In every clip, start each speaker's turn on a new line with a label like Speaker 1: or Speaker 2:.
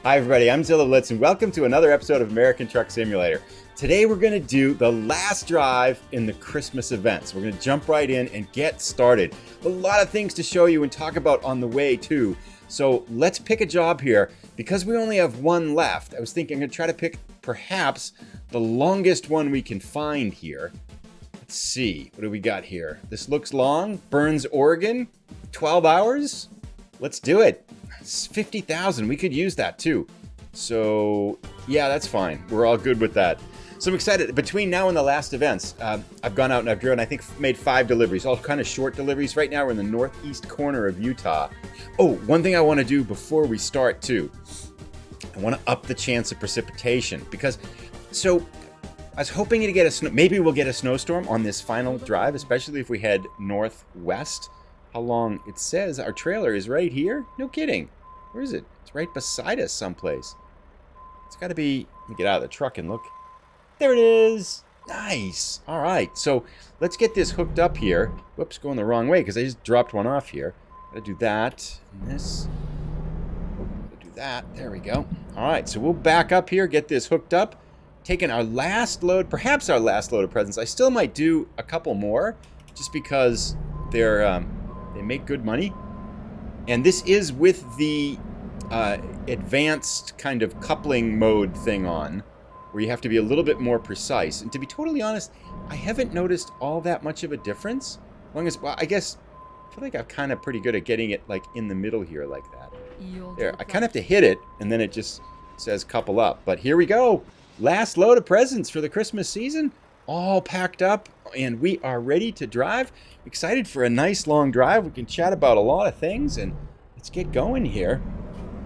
Speaker 1: Hi everybody, I'm Zilla Blitz and welcome to another episode of American Truck Simulator. Today we're going to do the last drive in the Christmas events. We're going to jump right in and get started. A lot of things to show you and talk about on the way too. So let's pick a job here. Because we only have one left, I was thinking I'm going to try to pick perhaps the longest one we can find here. Let's see, what do we got here? This looks long. Burns, Oregon, 12 hours. Let's do it. It's 50,000. We could use that too. So yeah, that's fine. We're all good with that. So I'm excited. Between now and the last events, I've gone out and I've driven, I think made 5 deliveries, all kind of short deliveries. Right now we're in the northeast corner of Utah. Oh, one thing I want to do before we start too, I want to up the chance of precipitation because, so I was hoping to get maybe we'll get a snowstorm on this final drive, especially if we head northwest. How long? It says our trailer is right here. No kidding. Where is it? It's right beside us someplace. It's got to be, let me get out of the truck and look. There it is. Nice. All right. So let's get this hooked up here. Whoops, going the wrong way because I just dropped one off here. Gotta do that. And this. Oh, gotta do that. There we go. All right. So we'll back up here, get this hooked up. Taking our last load, perhaps our last load of presents. I still might do a couple more just because they're, they make good money. And this is with the advanced kind of coupling mode thing on, where you have to be a little bit more precise. And to be totally honest, I haven't noticed all that much of a difference. As long as, well, I guess, I feel like I'm kind of pretty good at getting it like in the middle here like that. There, I kind of have to hit it, and then it just says couple up. But here we go. Last load of presents for the Christmas season. All packed up, and we are ready to drive. Excited for a nice long drive. We can chat about a lot of things, and let's get going here.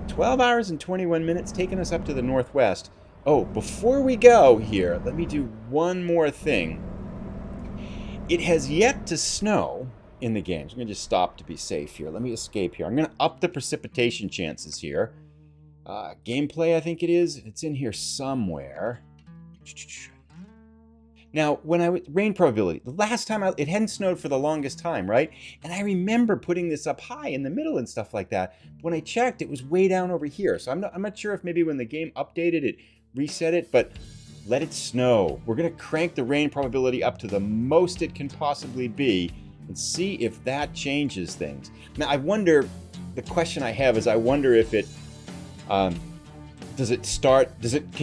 Speaker 1: 12 hours and 21 minutes taking us up to the northwest. Oh, before we go here, let me do one more thing. It has yet to snow in the games. I'm going to just stop to be safe here. Let me escape here. I'm going to up the precipitation chances here. Gameplay, I think it is. It's in here somewhere. Now, when rain probability, the last time it hadn't snowed for the longest time, right? And I remember putting this up high in the middle and stuff like that. When I checked, it was way down over here. So I'm not sure if maybe when the game updated it, reset it, but let it snow. We're going to crank the rain probability up to the most it can possibly be and see if that changes things. Now, I wonder, the question I have is I wonder if it, can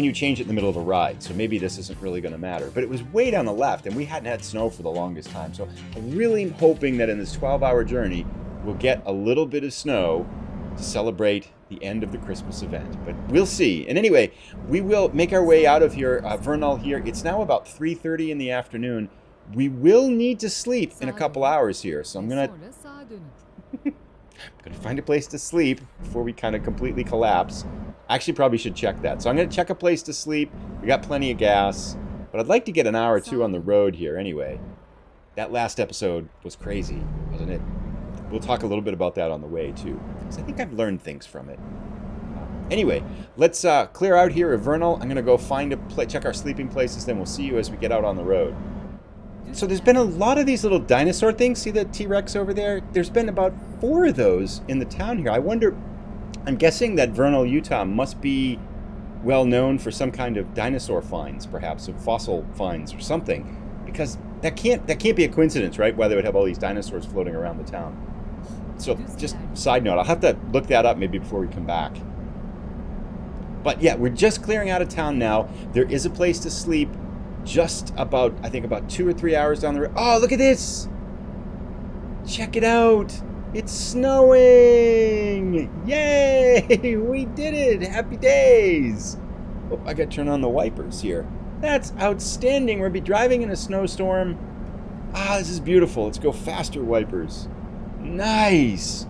Speaker 1: you change it in the middle of a ride? So maybe this isn't really going to matter. But it was way down the left, and we hadn't had snow for the longest time. So I'm really hoping that in this 12-hour journey, we'll get a little bit of snow to celebrate the end of the Christmas event. But we'll see. And anyway, we will make our way out of here, Vernal here. It's now about 3:30 in the afternoon. We will need to sleep in a couple hours here. So I'm going to find a place to sleep before we kind of completely collapse. Actually, probably should check that. So I'm going to check a place to sleep. We got plenty of gas, but I'd like to get an hour or two on the road here anyway. That last episode was crazy, wasn't it? We'll talk a little bit about that on the way too, because I think I've learned things from it. Anyway, let's clear out here at Vernal. I'm going to go find check our sleeping places, then we'll see you as we get out on the road. So there's been a lot of these little dinosaur things. See the T-Rex over there? There's been about 4 of those in the town here. I wonder, I'm guessing that Vernal, Utah must be well known for some kind of dinosaur finds, perhaps, or fossil finds or something, because that can't be a coincidence, right? Why they would have all these dinosaurs floating around the town. So just side note, I'll have to look that up maybe before we come back. But yeah, we're just clearing out of town now. There is a place to sleep just about, I think about 2 or 3 hours down the road. Oh, look at this! Check it out! It's snowing! Yay! We did it! Happy days! Oh, I gotta turn on the wipers here. That's outstanding. We'll be driving in a snowstorm. Ah, this is beautiful. Let's go faster, wipers. Nice!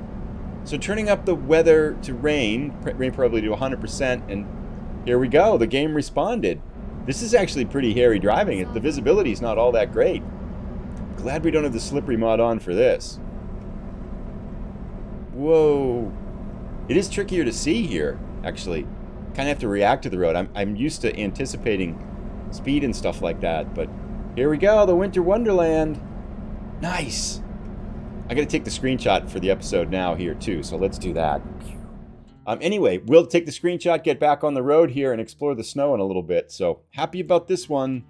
Speaker 1: So turning up the weather to rain probably to 100%, and here we go. The game responded. This is actually pretty hairy driving. The visibility is not all that great. Glad we don't have the slippery mod on for this. Whoa. It is trickier to see here, actually. Kind of have to react to the road. I'm used to anticipating speed and stuff like that, but here we go, the Winter Wonderland. Nice. I gotta take the screenshot for the episode now here too, so let's do that. Anyway, we'll take the screenshot, get back on the road here, and explore the snow in a little bit. So happy about this one.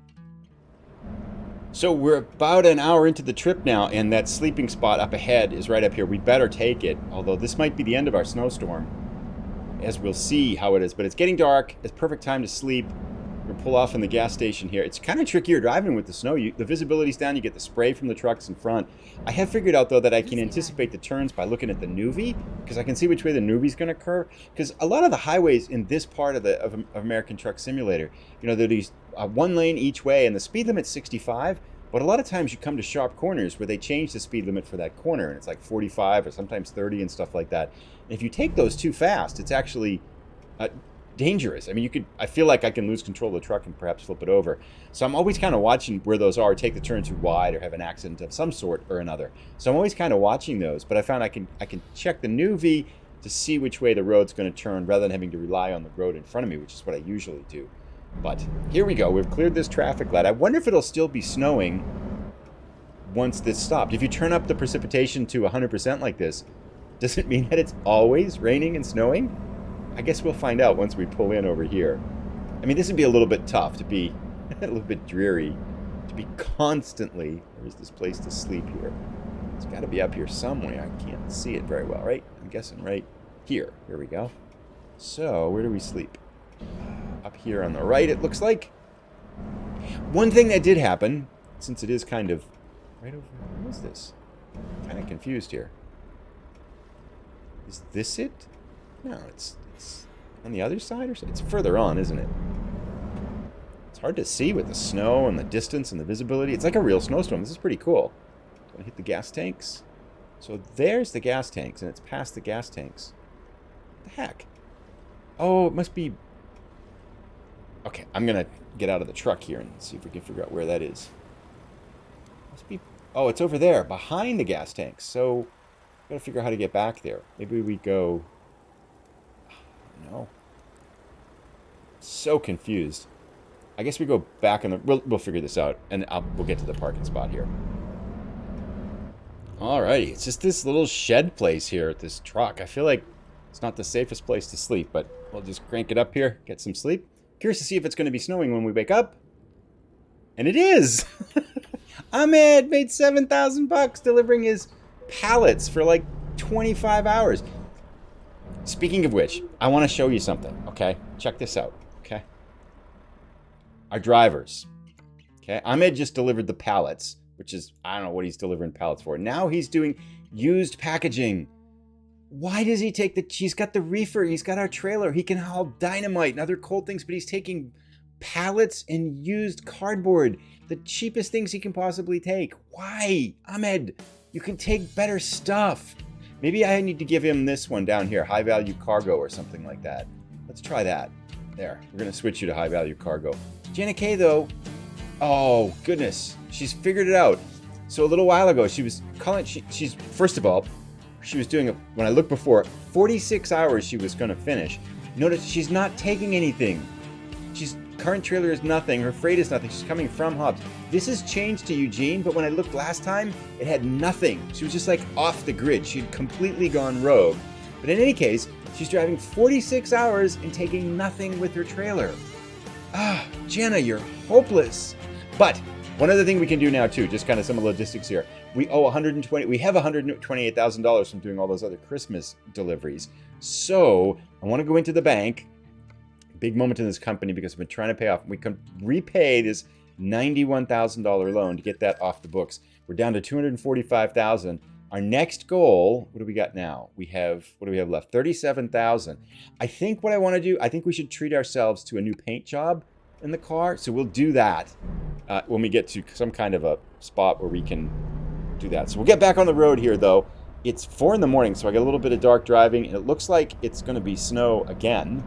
Speaker 1: So we're about an hour into the trip now, and that sleeping spot up ahead is right up here. We better take it, although this might be the end of our snowstorm, as we'll see how it is. But it's getting dark. It's perfect time to sleep. We're going to pull off in the gas station here. It's kind of trickier driving with the snow. The visibility's down. You get the spray from the trucks in front. I have figured out, though, that I can anticipate the turns by looking at the nuvie, because I can see which way the nuvie's going to curve. Because a lot of the highways in this part of American Truck Simulator, you know, there are these one lane each way, and the speed limit's 65. But a lot of times you come to sharp corners where they change the speed limit for that corner, and it's like 45 or sometimes 30 and stuff like that. And if you take those too fast, it's actually dangerous. I mean, I feel like I can lose control of the truck and perhaps flip it over. So I'm always kind of watching where those are, take the turn too wide or have an accident of some sort or another. So I'm always kind of watching those, but I found I can check the nuvie to see which way the road's going to turn rather than having to rely on the road in front of me, which is what I usually do. But here we go. We've cleared this traffic light. I wonder if it'll still be snowing once this stopped. If you turn up the precipitation to 100% like this, does it mean that it's always raining and snowing? I guess we'll find out once we pull in over here. I mean, this would be a little bit tough to be, a little bit dreary, to be constantly, where's this place to sleep here? It's got to be up here somewhere. I can't see it very well, right? I'm guessing right here. Here we go. So, where do we sleep? Up here on the right, it looks like. One thing that did happen, since it is kind of right over, what is this? I'm kind of confused here. Is this it? No, it's on the other side, or it's further on, isn't it? It's hard to see with the snow and the distance and the visibility. It's like a real snowstorm. This is pretty cool. Do I hit the gas tanks? So there's the gas tanks, and it's past the gas tanks. What the heck? Oh, it must be... Okay, I'm going to get out of the truck here and see if we can figure out where that is. Must be... Oh, it's over there, behind the gas tanks. So, I've got to figure out how to get back there. Maybe we go... No. So confused. I guess we go back in the... We'll figure this out, and we'll get to the parking spot here. Alrighty, it's just this little shed place here at this truck. I feel like it's not the safest place to sleep, but we'll just crank it up here, get some sleep. Curious to see if it's going to be snowing when we wake up. And it is! Ahmed made $7,000 delivering his pallets for like 25 hours. Speaking of which, I want to show you something, okay? Check this out, okay? Our drivers, okay? Ahmed just delivered the pallets, which is, I don't know what he's delivering pallets for. Now he's doing used packaging. Why does he take he's got the reefer, he's got our trailer, he can haul dynamite and other cold things, but he's taking pallets and used cardboard, the cheapest things he can possibly take. Why? Ahmed, you can take better stuff. Maybe I need to give him this one down here, high value cargo or something like that. Let's try that. There, we're gonna switch you to high value cargo. Jenna Kay though, oh goodness, she's figured it out. So a little while ago, she was calling, she's, first of all, she was doing, when I looked before, 46 hours she was going to finish. Notice she's not taking anything. Current trailer is nothing. Her freight is nothing. She's coming from Hobbs. This has changed to Eugene, but when I looked last time, it had nothing. She was just like off the grid. She'd completely gone rogue. But in any case, she's driving 46 hours and taking nothing with her trailer. Ah, Jenna, you're hopeless. But one other thing we can do now too, just kind of some logistics here. We owe we have $128,000 from doing all those other Christmas deliveries. So I want to go into the bank, big moment in this company because I've been trying to pay off. We can repay this $91,000 loan to get that off the books. We're down to $245,000. Our next goal, what do we got now? What do we have left? $37,000. I think what I want to do, I think we should treat ourselves to a new paint job in the car. So we'll do that when we get to some kind of a spot where we can do that. So we'll get back on the road here though. It's 4 in the morning, so I got a little bit of dark driving, and it looks like it's going to be snow again.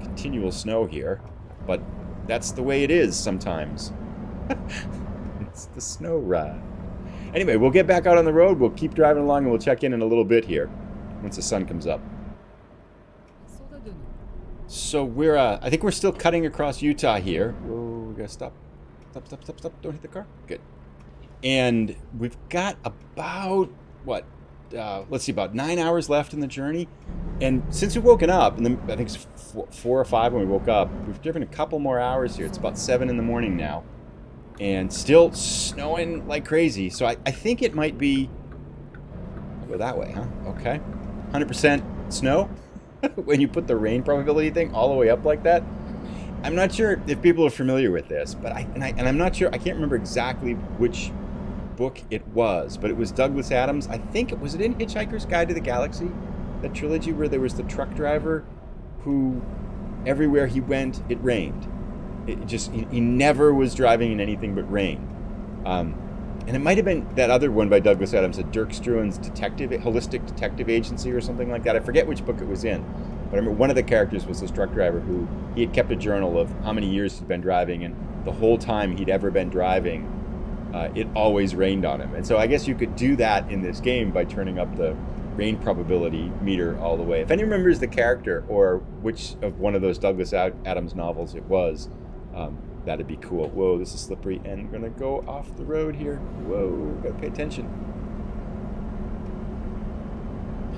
Speaker 1: Continual snow here, but that's the way it is sometimes. It's the snow ride. Anyway, we'll get back out on the road. We'll keep driving along, and we'll check in a little bit here once the sun comes up. So we're, I think we're still cutting across Utah here. Whoa, we gotta stop. Stop. Don't hit the car. Good. And we've got about, let's see, about 9 hours left in the journey. And since we've woken up, and then I think it's 4 or 5 when we woke up, we've driven a couple more hours here. It's about 7 in the morning now, and still snowing like crazy. So I think it might be, I'll go that way, huh? Okay. 100% snow when you put the rain probability thing all the way up like that. I'm not sure if people are familiar with this, but I'm not sure, I can't remember exactly which book it was, but it was Douglas Adams. I think was it in Hitchhiker's Guide to the Galaxy? That trilogy where there was the truck driver who everywhere he went, it rained. It just, he never was driving in anything but rain. And it might have been that other one by Douglas Adams, Dirk Struan's Holistic Detective Agency or something like that. I forget which book it was in. But I remember one of the characters was this truck driver who he had kept a journal of how many years he'd been driving, and the whole time he'd ever been driving, it always rained on him. And so I guess you could do that in this game by turning up the rain probability meter all the way. If anyone remembers the character or which of one of those Douglas Adams novels it was, that'd be cool. Whoa, this is slippery, and I'm gonna go off the road here. Whoa, gotta pay attention.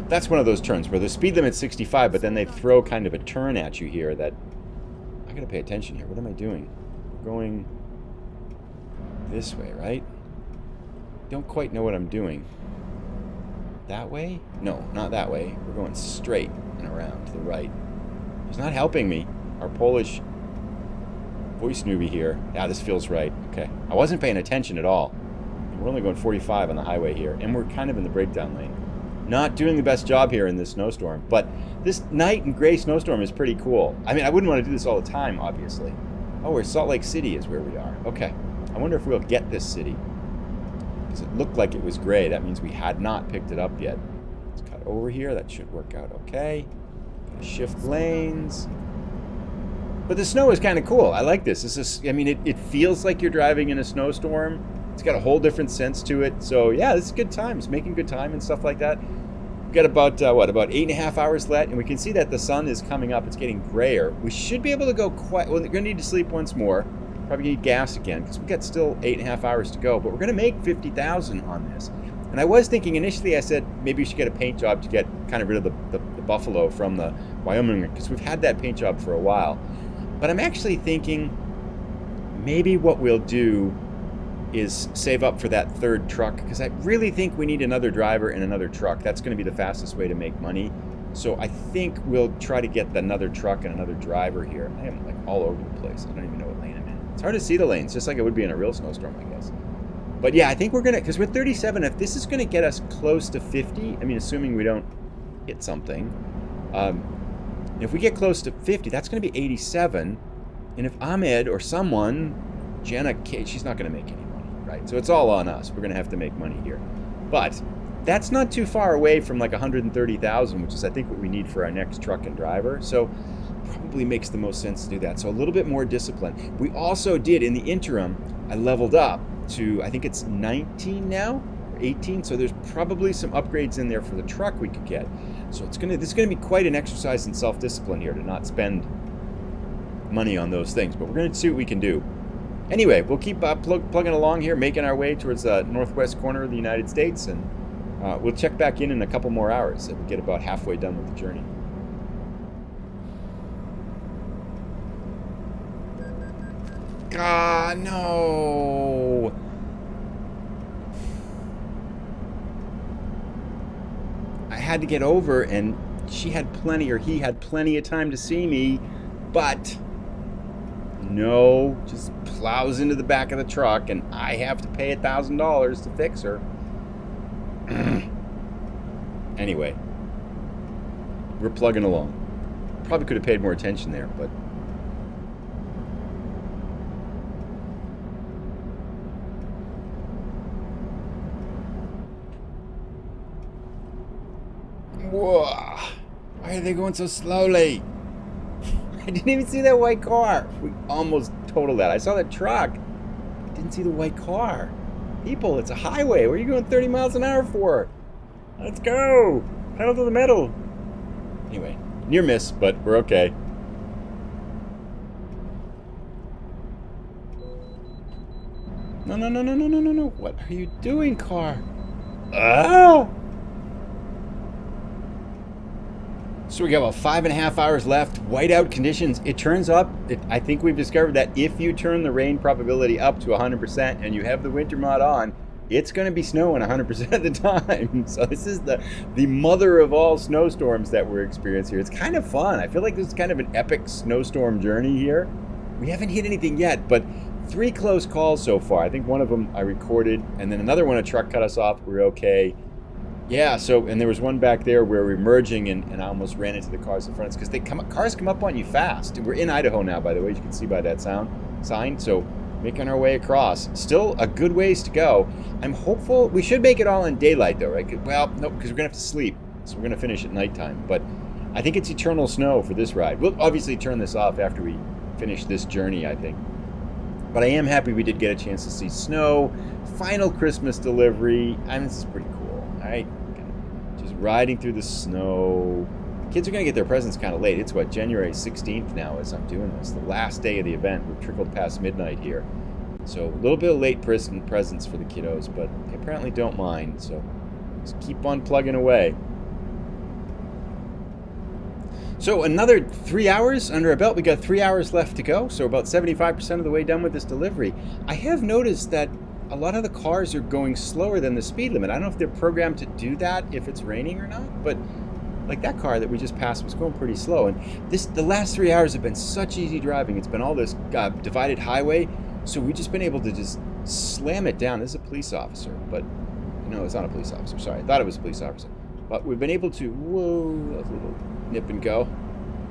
Speaker 1: That's one of those turns where the speed limit's 65, but then they throw kind of a turn at you here that I gotta pay attention here. What am I doing? We're going this way, right? Don't quite know what I'm doing. That way? No, not that way. We're going straight and around to the right. It's not helping me. Our Polish voice newbie here. Yeah, this feels right. Okay. I wasn't paying attention at all. We're only going 45 on the highway here, and we're kind of in the breakdown lane. Not doing the best job here in this snowstorm, but this night and gray snowstorm is pretty cool. I mean, I wouldn't want to do this all the time, obviously. Oh, we're Salt Lake City is where we are. Okay. I wonder if we'll get this city. Because it looked like it was gray. That means we had not picked it up yet. Let's cut over here. That should work out okay. Gonna shift lanes. But the snow is kind of cool. I like this. This is, I mean, it feels like you're driving in a snowstorm. It's got a whole different sense to it. So yeah, this is good times. Making good time and stuff like that. We've got about, about 8.5 hours left. And we can see that the sun is coming up. It's getting grayer. We should be able to go quite, well, we're going to need to sleep once more. Probably need gas again because we've got still 8.5 hours to go. But we're going to make 50,000 on this. And I was thinking initially, I said maybe we should get a paint job to get kind of rid of the buffalo from the Wyoming, because we've had that paint job for a while. But I'm actually thinking maybe what we'll do is save up for that third truck, because I really think we need another driver and another truck. That's going to be the fastest way to make money. So I think we'll try to get another truck and another driver here. I am like all over the place. I don't even know what lane I'm in. It's hard to see the lanes, just like it would be in a real snowstorm, I guess. But yeah, I think we're going to, because we're 37, if this is going to get us close to 50, I mean, assuming we don't hit something, if we get close to 50, that's going to be 87. And if Ahmed or someone, Jenna, she's not going to make any money, right? So it's all on us. We're going to have to make money here. But that's not too far away from like 130,000, which is I think what we need for our next truck and driver. So probably makes the most sense to do that. So a little bit more discipline. We also did, in the interim, I leveled up to, I think it's 19 now, or 18. So there's probably some upgrades in there for the truck we could get. So this is going to be quite an exercise in self-discipline here to not spend money on those things. But we're going to see what we can do. Anyway, we'll keep plugging along here, making our way towards the northwest corner of the United States, and we'll check back in a couple more hours if we get about halfway done with the journey. Ah, no! I had to get over, and he had plenty of time to see me, but no, just plows into the back of the truck, and I have to pay $1,000 to fix her. Anyway, we're plugging along. Probably could have paid more attention there, but whoa! Why are they going so slowly? I didn't even see that white car. We almost totaled that. I saw that truck. Didn't see the white car. People, it's a highway. What are you going 30 miles an hour for? Let's go. Pedal to the metal. Anyway, near miss, but we're okay. No, no, no, no, no, no, no, no. What are you doing, car? Ah! So we got about 5.5 hours left. Whiteout conditions. It turns up. I think we've discovered that if you turn the rain probability up to 100% and you have the winter mod on, it's going to be snowing 100% of the time. So this is the mother of all snowstorms that we're experiencing here. It's kind of fun. I feel like this is kind of an epic snowstorm journey here. We haven't hit anything yet, but 3 close calls so far. I think one of them I recorded, and then another one a truck cut us off. We're okay. Yeah, so, and there was one back there where we're merging and I almost ran into the cars in front of us because cars come up on you fast. We're in Idaho now, by the way, as you can see by that sign. So making our way across. Still a good ways to go. I'm hopeful. We should make it all in daylight though, right? Well, no, because we're going to have to sleep. So we're going to finish at nighttime. But I think it's eternal snow for this ride. We'll obviously turn this off after we finish this journey, I think. But I am happy we did get a chance to see snow. Final Christmas delivery. I mean, this is pretty cool. All right. Just riding through the snow. Kids are going to get their presents kind of late. It's what, January 16th now as I'm doing this. The last day of the event. We've trickled past midnight here. So a little bit of late presents for the kiddos, but they apparently don't mind. So just keep on plugging away. So another 3 hours under our belt. We got 3 hours left to go. So about 75% of the way done with this delivery. I have noticed that a lot of the cars are going slower than the speed limit. I don't know if they're programmed to do that if it's raining or not, but like that car that we just passed was going pretty slow. And the last 3 hours have been such easy driving. It's been all this divided highway, so we've just been able to just slam it down. This is a police officer, but no, it's not a police officer. Sorry, I thought it was a police officer. But we've been able to, whoa, that was a little nip and go.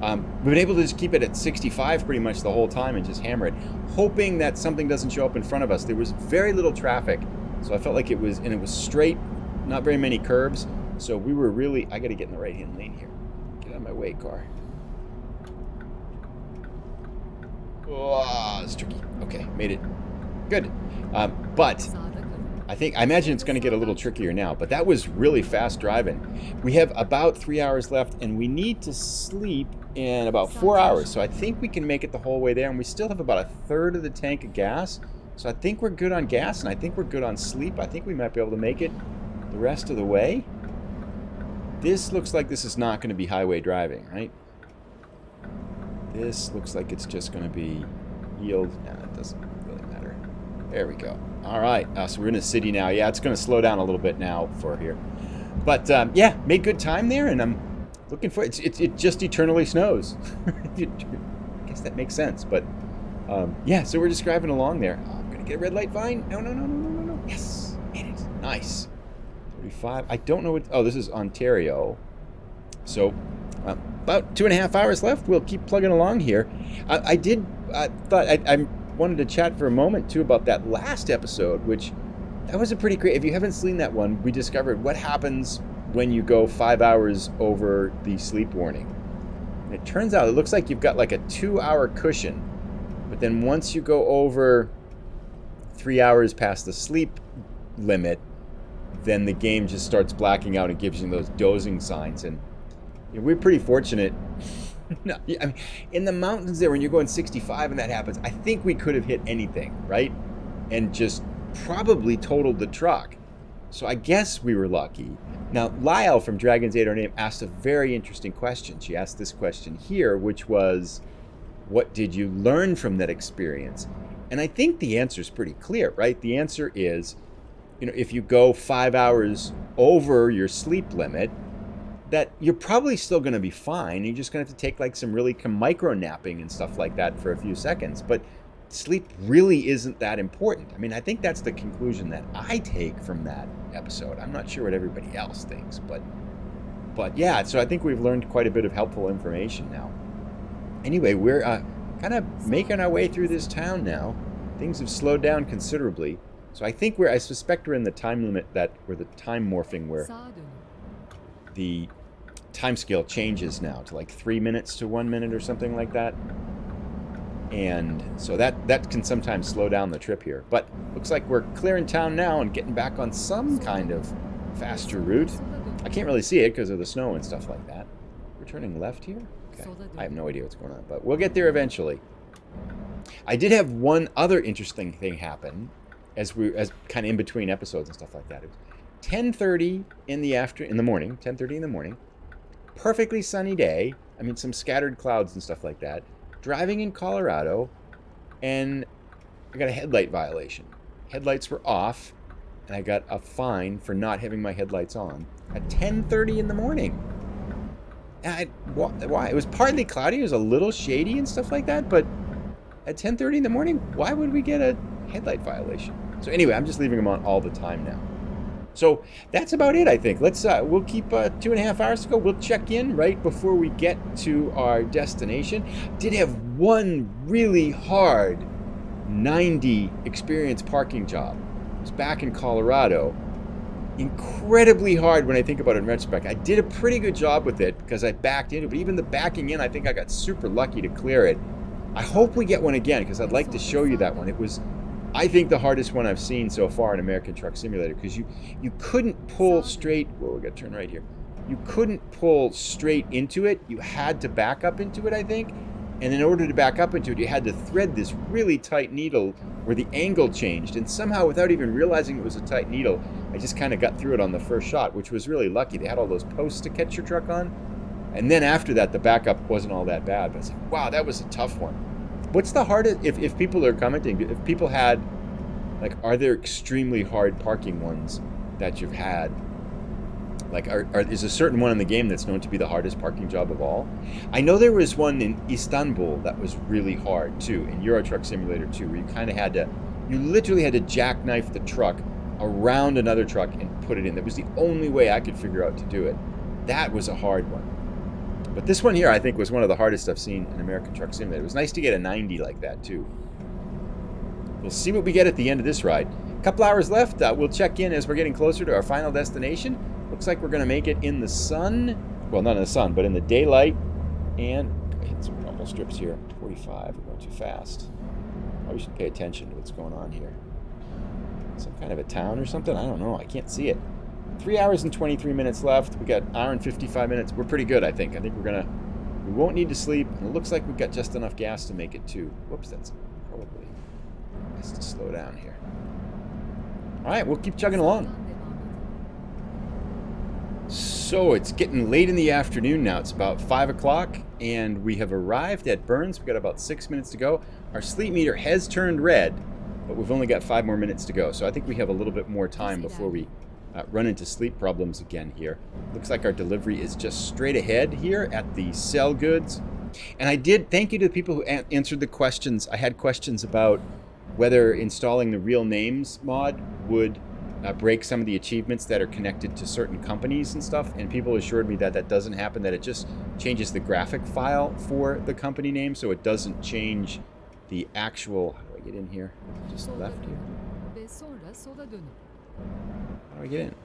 Speaker 1: We've been able to just keep it at 65 pretty much the whole time and just hammer it, hoping that something doesn't show up in front of us. There was very little traffic, so I felt like it was straight, not very many curbs. So we were really, I got to get in the right-hand lane here. Get out of my way, car. Oh, it's tricky. Okay, made it. Good. But I imagine it's going to get a little trickier now, but that was really fast driving. We have about 3 hours left, and we need to sleep in about 4 hours. So I think we can make it the whole way there, and we still have about a third of the tank of gas. So I think we're good on gas, and I think we're good on sleep. I think we might be able to make it the rest of the way. This looks like this is not going to be highway driving, right? This looks like it's just going to be yield. No, it doesn't really matter. There we go. All right, so we're in a city now. Yeah, it's going to slow down a little bit now for here. But yeah, made good time there, and I'm looking for it. It just eternally snows. I guess that makes sense. But yeah, so we're just driving along there. I'm going to get a red light vine. No. Yes, made it. Nice. 35. I don't know what. Oh, this is Ontario. So about 2.5 hours left. We'll keep plugging along here. I wanted to chat for a moment too about that last episode, which that was a pretty great. If you haven't seen that one, we discovered what happens when you go 5 hours over the sleep warning. And it turns out it looks like you've got like a 2-hour cushion, but then once you go over 3 hours past the sleep limit, then the game just starts blacking out and gives you those dozing signs. And we're pretty fortunate. No, I mean, in the mountains there, when you're going 65 and that happens, I think we could have hit anything, right? And just probably totaled the truck. So I guess we were lucky. Now, Lyle from Dragon's 8 Our Name asked a very interesting question. She asked this question here, which was, what did you learn from that experience? And I think the answer is pretty clear, right? The answer is, if you go 5 hours over your sleep limit, that you're probably still going to be fine. You're just going to have to take like some really micro napping and stuff like that for a few seconds. But sleep really isn't that important. I mean, I think that's the conclusion that I take from that episode. I'm not sure what everybody else thinks, but yeah, so I think we've learned quite a bit of helpful information now. Anyway, we're kind of making our way through this town now. Things have slowed down considerably. So I suspect we're in the time limit where the time morphing, where the time scale changes now to like 3 minutes to 1 minute or something like that. And so that can sometimes slow down the trip here. But looks like we're clearing town now and getting back on some kind of faster route. I can't really see it because of the snow and stuff like that. We're turning left here? Okay. I have no idea what's going on, but we'll get there eventually. I did have one other interesting thing happen as kind of in between episodes and stuff like that. It was 10:30 in the morning, perfectly sunny day. I mean, some scattered clouds and stuff like that. Driving in Colorado, and I got a headlight violation. Headlights were off, and I got a fine for not having my headlights on at 10:30 in the morning. And why? It was partly cloudy. It was a little shady and stuff like that. But at 10:30 in the morning, why would we get a headlight violation? So anyway, I'm just leaving them on all the time now. So that's about it, I think. We'll keep 2.5 hours to go. We'll check in right before we get to our destination. Did have one really hard 90 experience parking job. It was back in Colorado. Incredibly hard when I think about it in retrospect. I did a pretty good job with it because I backed into it, but even the backing in, I think I got super lucky to clear it. I hope we get one again because I'd like to show you that one. It was, I think, the hardest one I've seen so far in American Truck Simulator because you couldn't pull straight. Whoa, we got to turn right here. You couldn't pull straight into it. You had to back up into it, I think. And in order to back up into it, you had to thread this really tight needle where the angle changed. And somehow, without even realizing it was a tight needle, I just kind of got through it on the first shot, which was really lucky. They had all those posts to catch your truck on. And then after that, the backup wasn't all that bad. But I was like, wow, that was a tough one. What's the hardest, if people are commenting, if people had, like, are there extremely hard parking ones that you've had? Like, is a certain one in the game that's known to be the hardest parking job of all? I know there was one in Istanbul that was really hard, too, in Euro Truck Simulator 2, where you kind of had to, you literally had to jackknife the truck around another truck and put it in. That was the only way I could figure out to do it. That was a hard one. But this one here, I think, was one of the hardest I've seen in American Truck Simulator. It was nice to get a 90 like that, too. We'll see what we get at the end of this ride. A couple hours left. We'll check in as we're getting closer to our final destination. Looks like we're going to make it in the sun. Well, not in the sun, but in the daylight. And I hit some rumble strips here. 45. We're going too fast. Probably should pay attention to what's going on here. Some kind of a town or something? I don't know. I can't see it. 3 hours and 23 minutes left. We got an hour and 55 minutes. We're pretty good, I think. I think we won't need to sleep. And it looks like we've got just enough gas to make it too. Whoops, that's probably nice to slow down here. All right, we'll keep chugging along. So it's getting late in the afternoon now. It's about 5 o'clock, and we have arrived at Burns. We've got about 6 minutes to go. Our sleep meter has turned red, but we've only got 5 more minutes to go. So I think we have a little bit more time before we run into sleep problems again here. Looks like our delivery is just straight ahead here at the Sell Goods. And I did thank you to the people who answered the questions. I had questions about whether installing the real names mod would break some of the achievements that are connected to certain companies and stuff, and people assured me that that doesn't happen, that it just changes the graphic file for the company name, so it doesn't change the actual, how do I get in here? Just left here. How do I get in?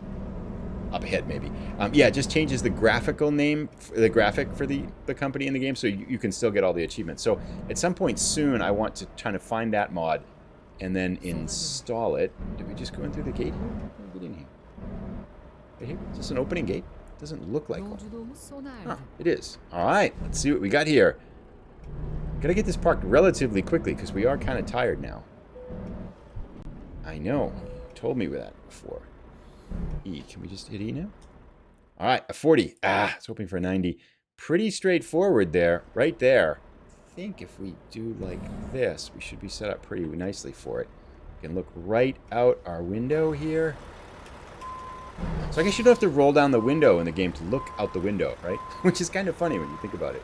Speaker 1: Up ahead, maybe. Yeah, it just changes the graphical name, the graphic for the company in the game, so you can still get all the achievements. So at some point soon, I want to try to find that mod and then install it. Did we just go in through the gate here? How do we get in here? Right here? Is this an opening gate? Doesn't look like one. Huh, it is. All right, let's see what we got here. Gotta get this parked relatively quickly because we are kind of tired now. I know. You told me that before. E. Can we just hit E now? All right, a 40. I was hoping for a 90. Pretty straightforward there, right there. I think if we do like this, we should be set up pretty nicely for it. We can look right out our window here. So I guess you don't have to roll down the window in the game to look out the window, right? Which is kind of funny when you think about it.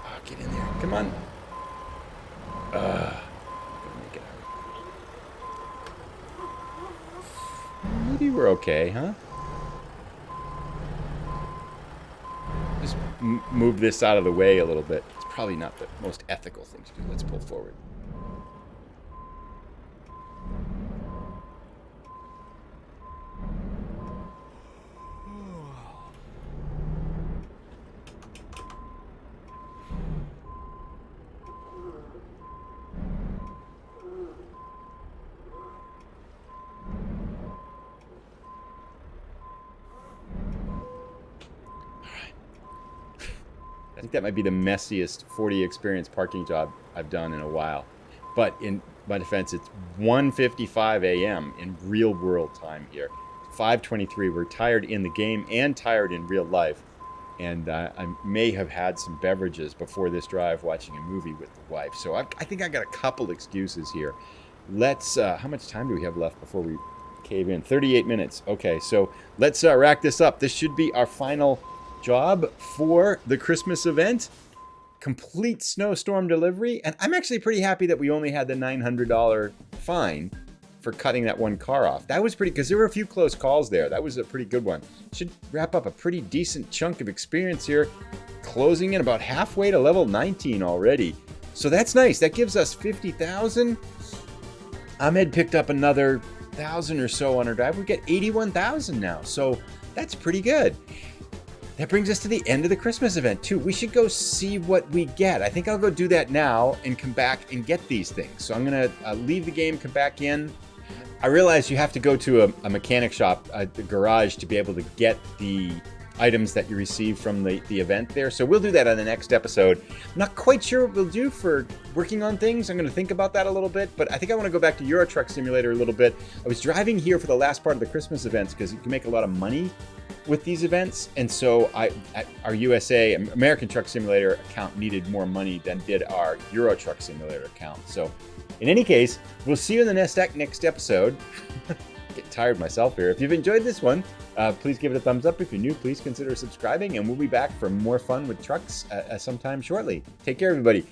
Speaker 1: Oh, get in there. Come on. Maybe we're okay, huh? Just move this out of the way a little bit. It's probably not the most ethical thing to do. Let's pull forward. I think that might be the messiest 40 experience parking job I've done in a while. But in my defense, it's 1:55 a.m. in real world time here. 5:23. We're tired in the game and tired in real life. And I may have had some beverages before this drive watching a movie with the wife. So I think I got a couple excuses here. How much time do we have left before we cave in? 38 minutes. Okay, so let's rack this up. This should be our final job for the Christmas event. Complete Snowstorm delivery. And I'm actually pretty happy that we only had the $900 fine for cutting that one car off. That was pretty, because there were a few close calls there. That was a pretty good one. Should wrap up a pretty decent chunk of experience here, closing in about halfway to level 19 already. So that's nice. That gives us 50,000. Ahmed picked up another 1,000 or so on her drive. We get 81,000 now. So that's pretty good. That brings us to the end of the Christmas event too. We should go see what we get. I think I'll go do that now and come back and get these things. So I'm gonna leave the game, come back in. I realize you have to go to a mechanic shop, the garage, to be able to get the items that you receive from the event there. So we'll do that on the next episode. I'm not quite sure what we'll do for working on things. I'm going to think about that a little bit, but I think I want to go back to Euro Truck Simulator a little bit. I was driving here for the last part of the Christmas events because you can make a lot of money with these events. And so our American Truck Simulator account needed more money than did our Euro Truck Simulator account. So in any case, we'll see you in the next episode. Get tired myself here. If you've enjoyed this one, please give it a thumbs up. If you're new, please consider subscribing, and we'll be back for more fun with trucks sometime shortly. Take care, everybody.